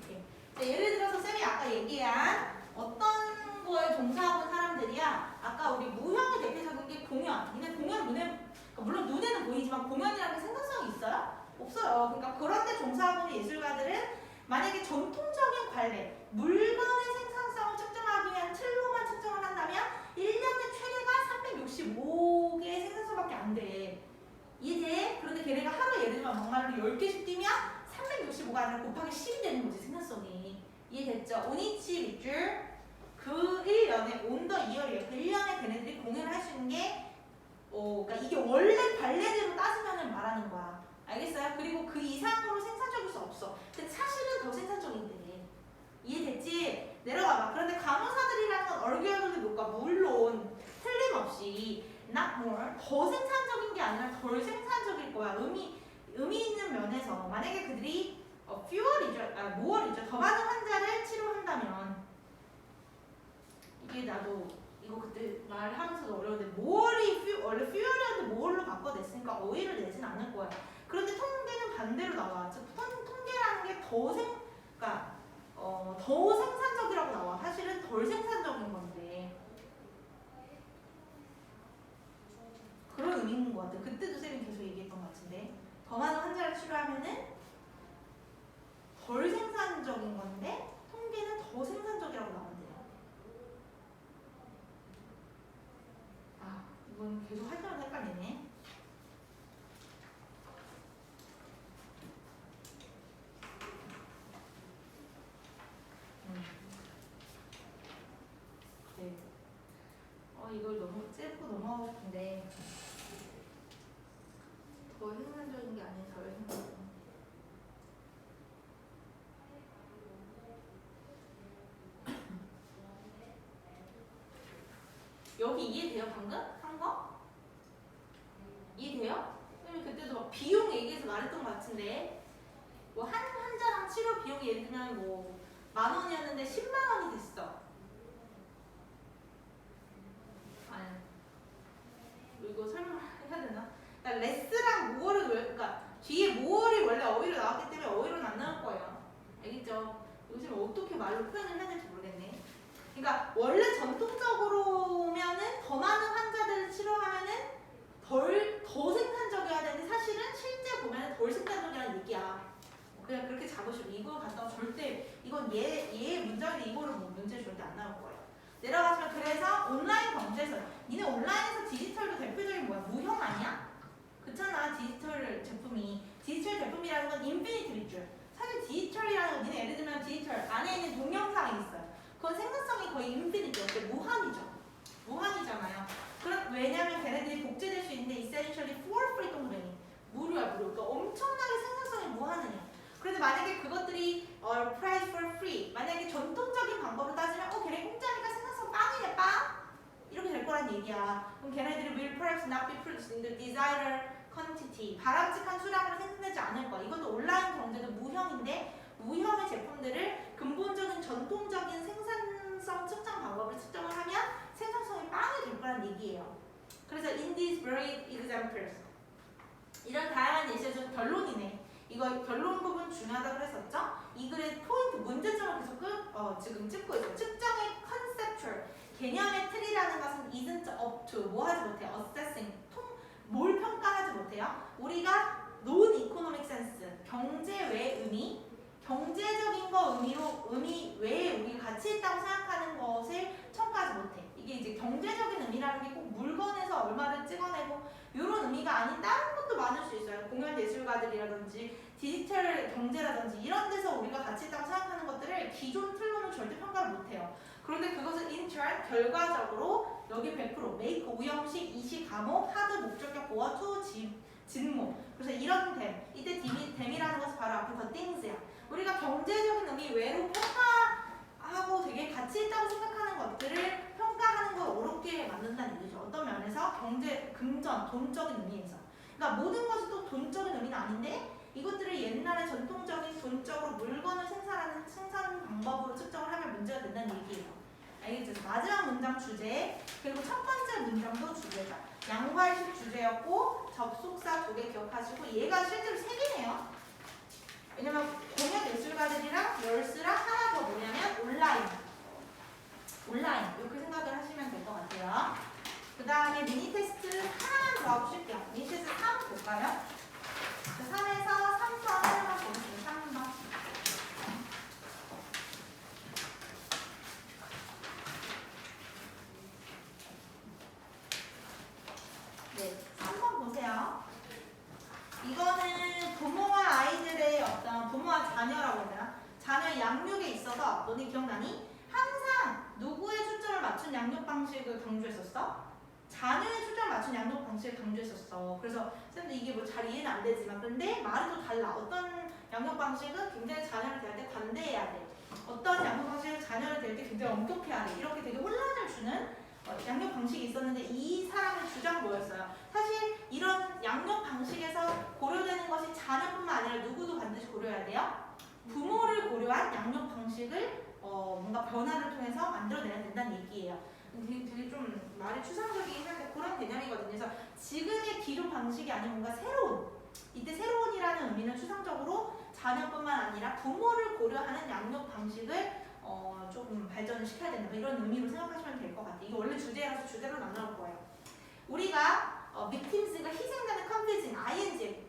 오케이. 자, 예를 들어서 쌤이 아까 얘기한 어떤 거에 종사하고 있는 사람들이야. 아까 우리 무형의 대표적인 게 공연. 니네 공연 그러니까 물론 눈에는 보이지만 공연이라는 게 생산성이 있어요? 없어요. 그러니까 그런 데 종사하고 있는 예술가들은 만약에 전통적인 관례, 물건의 생산성을 측정하기 위한 틀로만 측정을 한다면 1년에 그럼 10개씩 뛰면 365가 아니라 곱하기 10이 되는 거지, 생산성이. 이해됐죠? 오니치 밑줄 그 1년에 온더 이어리어 그 1년에 걔네들이 공연을 할 수 있는 게 그러니까 이게 원래 관례대로 따지면 말하는 거야. 알겠어요? 그리고 그 이상으로 생산적일 수 없어. 근데 사실은 더 생산적인데. 이해됐지? 내려가봐. 그런데 간호사들이라는 건 얼결국의 노과 물론 틀림없이 not more 더 생산적인 게 아니라 덜 생산적일 거야. 의미 있는 면에서 만약에 그들이 more이죠. 더 많은 환자를 치료한다면 이게 나도 이거 그때 말하면서도 어려운데 more이 원래 fewer였는데 more로 바꿔냈으니까 어휘를 내진 않을 거야. 그런데 통계는 반대로 나와. 즉 통계라는 게 그러니까 더 생산적이라고 나와. 사실은 덜 생산적인 건데 그런 의미인 것 같아. 그때도 쌤이 계속 얘기했던 것 같은데 더 많은 환자를 치료하면은 덜 생산적인 건데 통계는 더 생산적이라고 나온대요. 아 이건 계속 할 때마다 헷갈리네. 네. 이걸 너무 찔고 넘어가고 싶은데 더 생산적인 게 아닌 덜 생산적인. 여기 이해돼요? 방금 한 거? 이해돼요? 선생님 그때도 막 비용 얘기해서 말했던 것 같은데 뭐 한 환자랑 치료 비용이 예를 들면 뭐 10,000원이었는데 10만 원이 됐어. 아니 이거 설명해야 되나? 그러니까 레스랑 모어를 그러니까 뒤에 모어이 원래 어휘로 나왔기 때문에 어휘로는 안 나올 거예요. 알겠죠? 요즘 어떻게 말로 표현을 해야 될지 모르겠네. 그러니까 원래 전통적으로면은 더 많은 환자들을 치료하면은 더 생산적이어야 되는데 사실은 실제 보면은 덜 생산적이라는 얘기야. 그냥 그렇게 잡으시고 이거 갖다가 절대 이건 얘 문장인데 이거를 뭐 문제 절대 안 나올 거예요. 내려가시면 그래서 온라인 경제에서 니네 온라인에서 디지털도 대표적인 뭐야? 무형 아니야? 그렇잖아. 디지털 제품이라는 건 인피니트 밑줄. 사실 디지털이라는 건 니네 예를 들면 디지털 안에 있는 동영상이 있어요. 그건 생산성이 거의 인피니트, 무한이잖아요. 왜냐면 걔네들이 복제될 수 있는데 essentially for free 동그라미 무료야. 그러니까 엄청나게 생산성이 무한이야. 그런데 만약에 그것들이 price for free 만약에 전통적인 방법으로 따지면 걔네 공짜니까 생산성 빵이네 빵 이렇게 될 거란 얘기야. 그럼 걔네들이 will perhaps not be produced in the desired quantity 바람직한 수량으로 생산되지 않을 거야. 이것도 온라인 경제도 무형인데 무형의 제품들을 근본적인 전통적인 생산성 측정 방법을 측정을 하면 생산성이 빵이 될 거란 얘기예요. 그래서 in these very examples 이런 다양한 예시에서 결론이네. 이거 결론 부분 중요하다고 그랬었죠? 이 글의 포인트 문제점을 계속 지금 찍고 있어요. 측정의 conceptual 개념의 틀이라는 것은 isn't up to 뭐 하지 못해요? assessing 뭘 평가하지 못해요? 우리가 non-economic sense 경제 외 의미 경제적인 거 의미 외에 우리가 가치 있다고 생각하는 것을 첨가하지 못해. 이게 이제 경제적인 의미라는 게 꼭 물건에서 얼마를 찍어내고 이런 의미가 아닌 다른 것도 많을 수 있어요. 공연 예술가들이라든지 디지털 경제라든지 이런 데서 우리가 가치 있다고 생각하는 것들을 기존 틀로는 절대 평가를 못해요. 그런데 그것을 in turn 결과적으로 여기 100% make 우형식 이시 감목 하드 목적격 보어 to 진모 그래서 이런 댐 이때 댐이라는 것은 바로 앞에 더 things야. 우리가 경제적인 의미 외로 평가하고 되게 가치 있다고 생각하는 것들을 평가하는 걸 어렵게 만든다는 얘기죠. 어떤 면에서 경제, 금전, 돈적인 의미에서. 그러니까 모든 것이 또 돈적인 의미는 아닌데 이것들을 옛날에 전통적인 돈적으로 물건을 생산 방법으로 측정을 하면 문제가 된다는 얘기예요. 알겠죠? 마지막 문장 주제 그리고 첫 번째 문장도 주제죠. 양괄식 주제였고 접속사 2개 기억하시고 얘가 실제로 3개네요. 왜냐면 공연 예술가들이랑 널스랑 하나 더 뭐냐면 온라인 이렇게 생각을 하시면 될 것 같아요. 그 다음에 미니 테스트 하나만 더 하고 쉴게요. 미니 테스트 3 볼까요? 3에서 3번 한번 보겠습니다. 3번. 네, 3번 보세요. 이거는 부모와 자녀라고 해야 되나? 자녀의 양육에 있어서 너네 기억나니? 항상 누구의 초점을 맞춘 양육 방식을 강조했었어? 자녀의 초점을 맞춘 양육 방식을 강조했었어. 그래서 쌤도 이게 뭐 잘 이해는 안 되지만 근데 말이 또 달라. 어떤 양육 방식은 굉장히 자녀를 대할 때 관대해야 돼. 어떤 양육 방식은 자녀를 대할 때 굉장히 엄격해야 돼. 이렇게 되게 혼란을 주는 양육 방식이 있었는데 이 사람의 주장 뭐였어요? 사실 이런 양육 방식에서 고려되는 것이 자녀뿐만 아니라 누구도 반드시 고려해야 돼요. 부모를 고려한 양육 방식을 뭔가 변화를 통해서 만들어내야 된다는 얘기예요. 되게 좀 말이 추상적이긴 한데 그런 개념이거든요. 그래서 지금의 기존 방식이 아닌 뭔가 새로운, 이때 새로운이라는 의미는 추상적으로 자녀뿐만 아니라 부모를 고려하는 양육 방식을 조금 발전을 시켜야 된다. 이런 의미로 생각하시면 될 것 같아요. 이게 원래 주제라서 주제로 나눌 거예요. 우리가 victims가 희생자는 confusing,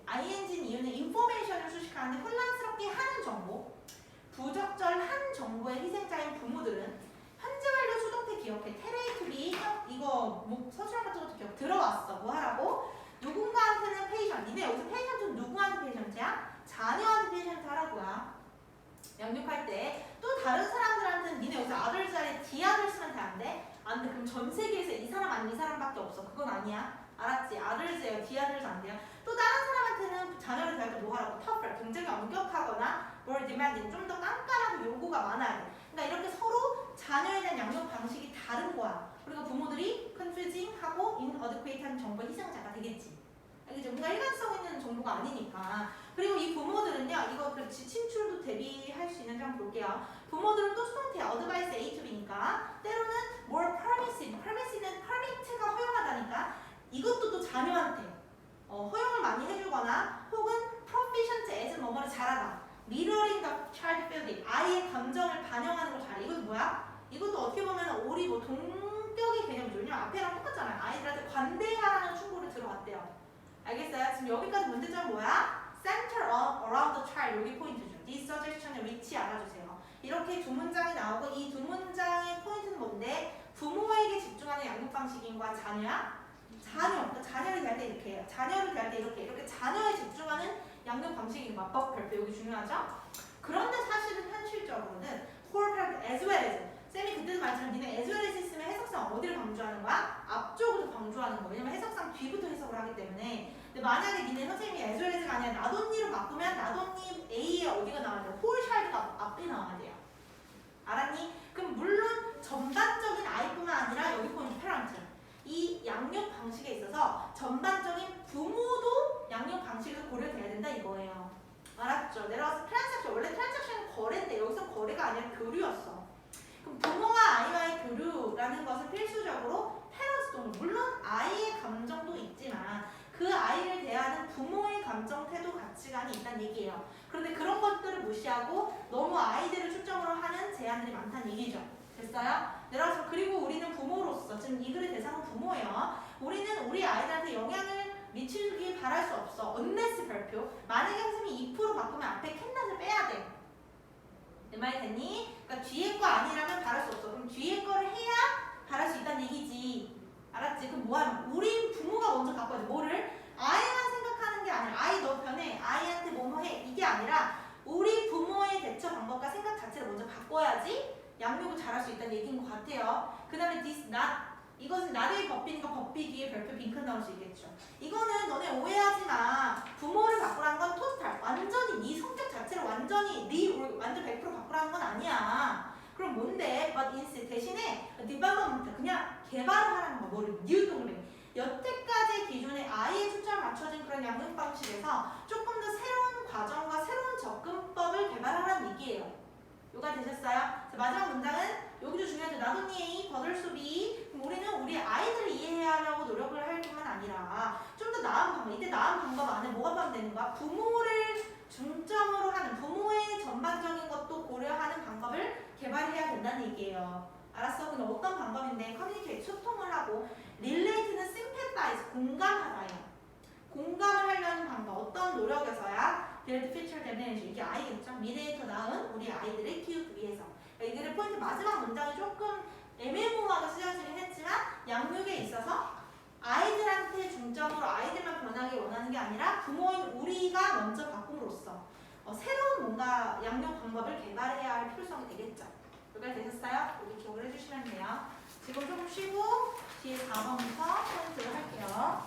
ing인 이유는 information을 수식하는데 혼란스럽게 하는 정보, 부적절한 정보의 희생자인 부모들은 현재 완료 수동태 기억해, 테레이투비 이거 뭐 서술형 같은 것도 기억 들어왔어. 뭐 하라고? 누군가한테는 페이션트, 니네 여기서 페이션트는 누구한테 페이션트야? 자녀한테 페이션트 하라고요. 양육할 때 또 다른 사람들한테는 니네 여기서 아들 자리에 디아들 쓰면 돼? 안 돼? 안 돼. 그럼 전 세계에서 이 사람 아닌 이 사람밖에 없어. 그건 아니야. 알았지? 아들즈예요. 디아들즈 안 돼요. 또 다른 사람한테는 자녀를 대할 때 뭐 하라고? tougher, 굉장히 엄격하거나 more demanding, 좀 더 깐깐하고 요구가 많아야 돼. 그러니까 이렇게 서로 자녀에 대한 양육 방식이 다른 거야. 그리고 부모들이 confusing 하고 inadequate한 정보 희생자가 되겠지. 알겠죠? 뭔가 일관성 있는 정보가 아니니까. 그리고 이 부모들은요, 이거 그렇지 친출도 대비할 수 있는지 한번 볼게요. 부모들은 또 수동태 advice A to B니까 때로는 more permissive, permissive는 permit가 허용하다니까 이것도 또 자녀한테 허용을 많이 해주거나 혹은 proficient as 뭐뭐를 잘하다, mirroring the child feeling, 아이의 감정을 반영하는 걸 잘해. 이것도 뭐야? 이것도 어떻게 보면 우리 뭐 동격의 개념이죠. 왜냐면 앞에랑 똑같잖아요. 아이들한테 관대하라는 충고를 들어왔대요. 알겠어요? 지금 여기까지 문제점 뭐야? Center around the child, 여기 포인트죠. This suggestion의 위치 알아주세요. 이렇게 두 문장이 나오고 이 두 문장의 포인트는 뭔데? 부모에게 집중하는 양육 방식인과 자녀야? 자녀. 그러니까 자녀를 대할 때 이렇게 해요. 자녀를 대할 때 이렇게 자녀에 집중하는 양육 방식인 맞법 별표 여기 중요하죠? 그런데 사실은 현실적으로는 core part as well as 쌤이 그때도 말했지만 니네 as well as 있으면 해석상 어디를 강조하는 거야? 앞쪽으로 강조하는 거야. 왜냐면 해석상 뒤부터 해석을 하기 때문에. 근데 만약에 니네 선생님이 as well as가 아니라 not only로 바꾸면 not only A에 어디가 나와야 돼요? whole child가 앞에 나와야 돼요. 알았니? 그럼 물론 전반적인 아이뿐만 아니라 여기 포인트 parent, 이 양육 방식에 있어서 전반적인 부모도 양육 방식에서 고려돼야 된다 이거예요. 알았죠? 내려가서 트랜잭션, 원래 트랜잭션은 거래인데 여기서 거래가 아니라 교류였어. 그럼 부모와 아이와의 교류라는 것은 필수적으로 패러스 동물, 물론 아이의 감정도 있지만 그 아이를 대하는 부모의 감정, 태도, 가치관이 있다는 얘기예요. 그런데 그런 것들을 무시하고 너무 아이들을 초점으로 하는 제안들이 많다는 얘기죠. 됐어요? 내려가서 그리고 우리는 부모로서, 지금 이 글의 대상은 부모예요. 우리는 우리 아이들한테 영향을 미치길 바랄 수 없어. unless 별표. 만약에 선생님이 2% 바꾸면 앞에 캔낫을 빼야 돼. 내 말 됐니? 그러니까 뒤에 거 아니라면 바랄 수 없어. 그럼 뒤에 거를 해야 바랄 수 있다는 얘기지. 알았지? 그럼 뭐하면 우리 부모가 먼저 바꿔야 돼. 뭐를? 아이만 생각하는 게 아니라 아이 너 변해. 아이한테 뭐뭐 해. 이게 아니라 우리 부모의 대처 방법과 생각 자체를 먼저 바꿔야지 양육을 잘할 수 있다는 얘기인 것 같아요. 그 다음에 this not, 이것은 나의 법비니까 법비 뒤에 별표 빈칸 나올 수 있겠죠. 이거는 너네 오해하지 마. 부모를 바꾸라는 건 토탈, 완전히 네 성격 자체를 완전 100% 바꾸라는 건 아니야. 그럼 뭔데? But instead, 대신에 development, 그냥 개발을 하라는 거. 뭐를? new 동맹. 여태까지 기존의 아이의 초점을 맞춰진 그런 양육 방식에서 조금 더 새로운 과정과 새로운 접근법을 개발하라는 얘기예요. 요가 되셨어요? 자, 마지막 문장은 여기도 중요하죠. 나도니 버들수비. 우리는 우리 아이들을 이해하려고 노력을 할 뿐만 아니라 좀 더 나은 방법, 이때 나은 방법 안에 뭐가 포함되는 거야? 부모를 중점으로 하는, 부모의 전반적인 것도 고려하는 방법을 개발해야 된다는 얘기예요. 알았어? 근데 어떤 방법인데? 커뮤니케이트, 소통을 하고, 릴레이트는 sympathize, 공감하다예요. 공감을 하려는 방법, 어떤 노력에서야? build future damage, 이게 아이겠죠? 미래에 더 나은 우리 아이들을 키우기 위해서. 그러니까 이게 포인트 마지막 문장이 조금 애매모호하게 쓰여지긴 했지만 양육에 있어서 아이들한테 중점으로 아이들만 변하길 원하는 게 아니라 부모인 우리가 먼저 바꿈으로써 새로운 뭔가 양육 방법을 개발해야 할 필요성이 되겠죠. 여기까지 되셨어요? 여기 기억을 해주시면 돼요. 지금 조금 쉬고 뒤에 4번부터 포인트를 할게요.